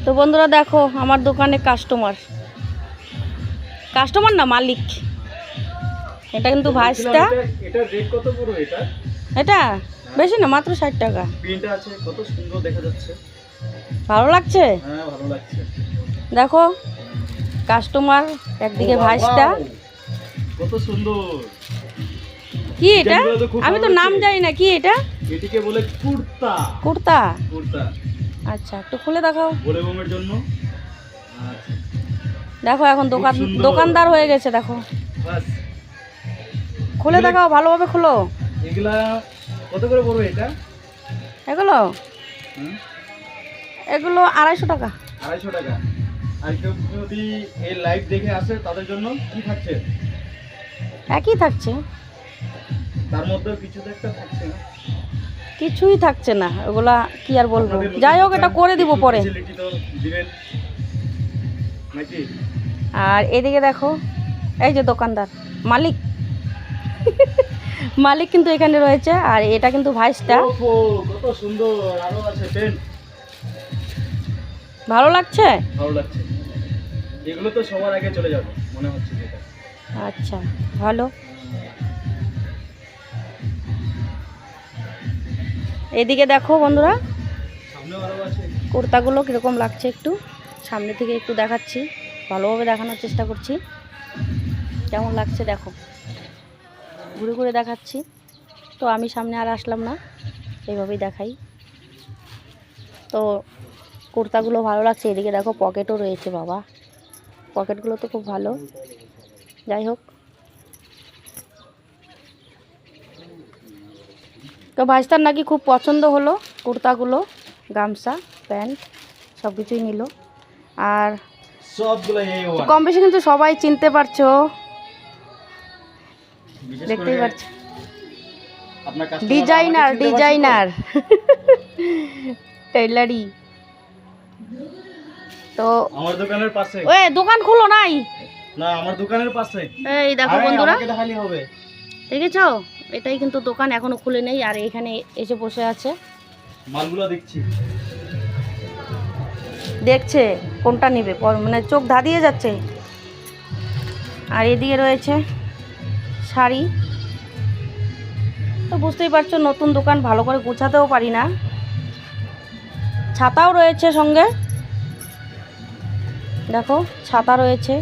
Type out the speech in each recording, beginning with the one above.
তো বন্ধুরা দেখো আমার দোকানে কাস্টমার না মালিক। এটা কিন্তু ভাইস্তা। এটা রেট কত পুরো এটা? এটা বেশি না, মাত্র 60 টাকা। প্রিন্ট আছে, কত সুন্দর দেখা যাচ্ছে। ভালো লাগছে? হ্যাঁ ভালো লাগছে। দেখো কাস্টমার একদিকে ভাইস্তা। কত সুন্দর। কি এটা? আমি তো নাম জানি না, কি এটা? এটিকে বলে কুর্তা। কুর্তা? কুর্তা। আচ্ছা একটু খুলে দেখাও। বড় বউয়ের জন্য। আচ্ছা দেখো এখন দোকানদার হয়ে গেছে দেখো। বাস খুলে দেখাও, ভালোভাবে খুলো। এগুলা কত করে পড়বে এটা? এগুলো 250 টাকা। 250 টাকা। আর কেউ যদি এই লাইভ দেখে আসে তাদের জন্য কি থাকছে? একই থাকছে, তার মধ্যে কিছু তো একটা থাকছে না? কিছুই থাকছে না। ওগুলা কি আর বলবো, যাই হোক এটা করে দিব পরে। ফ্যাসিলিটি তো দিবেন নাকি? আর এদিকে দেখো এই যে দোকানদার মালিক মালিক কিন্তু এখানে রয়েছে। আর এটা কিন্তু ভাইস্তা। ওহো কত সুন্দর। আরো আছে পেন। ভালো লাগছে? ভালো লাগছে। এগুলো তো সবার আগে চলে যাবে মনে হচ্ছে যেটা। আচ্ছা ভালো। এদিকে দেখো বন্ধুরা সামনে আরো আছে। কুর্তাগুলো কীরকম লাগছে একটু সামনে থেকে একটু দেখাচ্ছি, ভালোভাবে দেখানোর চেষ্টা করছি কেমন লাগছে। দেখো ঘুরে ঘুরে দেখাচ্ছি। তো আমি সামনে আর আসলাম না, এইভাবেই দেখাই। তো কুর্তাগুলো ভালো লাগছে। এদিকে দেখো পকেটও রয়েছে, বাবা পকেটগুলো তো খুব ভালো। যাই হোক, তো ভাইস্তার নাকি খুব পছন্দ হলো কুর্তাগুলো, গামছা প্যান্ট সব কিছুই নিল। আর সবগুলো এই ওয়ান। কম বেশি কিন্তু সবাই চিনতে পারছো, দেখতেই পাচ্ছ। আপনার কাস্টমার ডিজাইনার টেইলারি। তো আমার দোকানের পাশে। ওই দোকান খুলো নাই না আমার দোকানের পাশে। এই দেখো বন্ধুরা, আমাকে দেখালি হবে। দেখেছো এটাই কিন্তু দোকান এখনো খুলে নেই। আর এখানে এসে বসে আছে, মালগুলো দেখছি, দেখছে কোনটা নেবে, মানে চোখ ধাঁধিয়ে যাচ্ছে। আর এদিকে রয়েছে শাড়ি। তো বুঝতেই পারছো নতুন দোকান, ভালো করে গোছাতেও পারি না। ছাতাও রয়েছে সঙ্গে, দেখো ছাতা রয়েছে।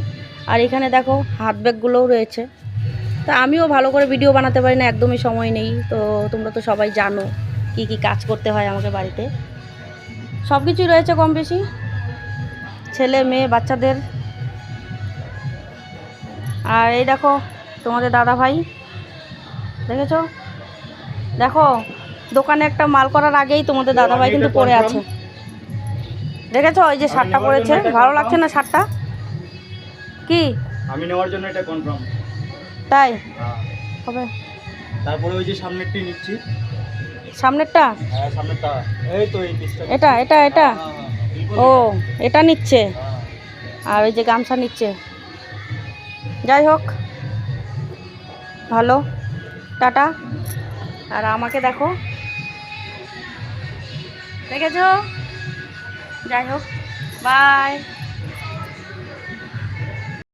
আর এখানে দেখো হাত ব্যাগগুলোও রয়েছে। তা আমিও ভালো করে ভিডিও বানাতে পারি না, একদমই সময় নেই। তো তোমরা তো সবাই জানো কি কি কাজ করতে হয় আমাকে বাড়িতে। সব কিছুই রয়েছে কম বেশি, ছেলে মেয়ে বাচ্চাদের। আর এই দেখো তোমাদের দাদা ভাই, দেখেছো? দেখো দোকানে একটা মাল করার আগেই তোমাদের দাদা ভাই কিন্তু পরে আছে, দেখেছো? ওই যে শার্টটা পরেছে, ভালো লাগছে না শার্টটা? কি আমি নেওয়ার জন্য এটা কনফার্ম। তাই হবে? তারপরে ওই যে সামনেরটি নিচ্ছি। সামনেরটা? হ্যাঁ সামনেরটা, এই তো এই পিসটা। এটা ও এটা নিচ্ছে। আর ওই যে গামছা নিচ্ছে। যাই হোক ভালো, টাটা। আর আমাকে দেখো, দেখেছো? যাই হোক বাই।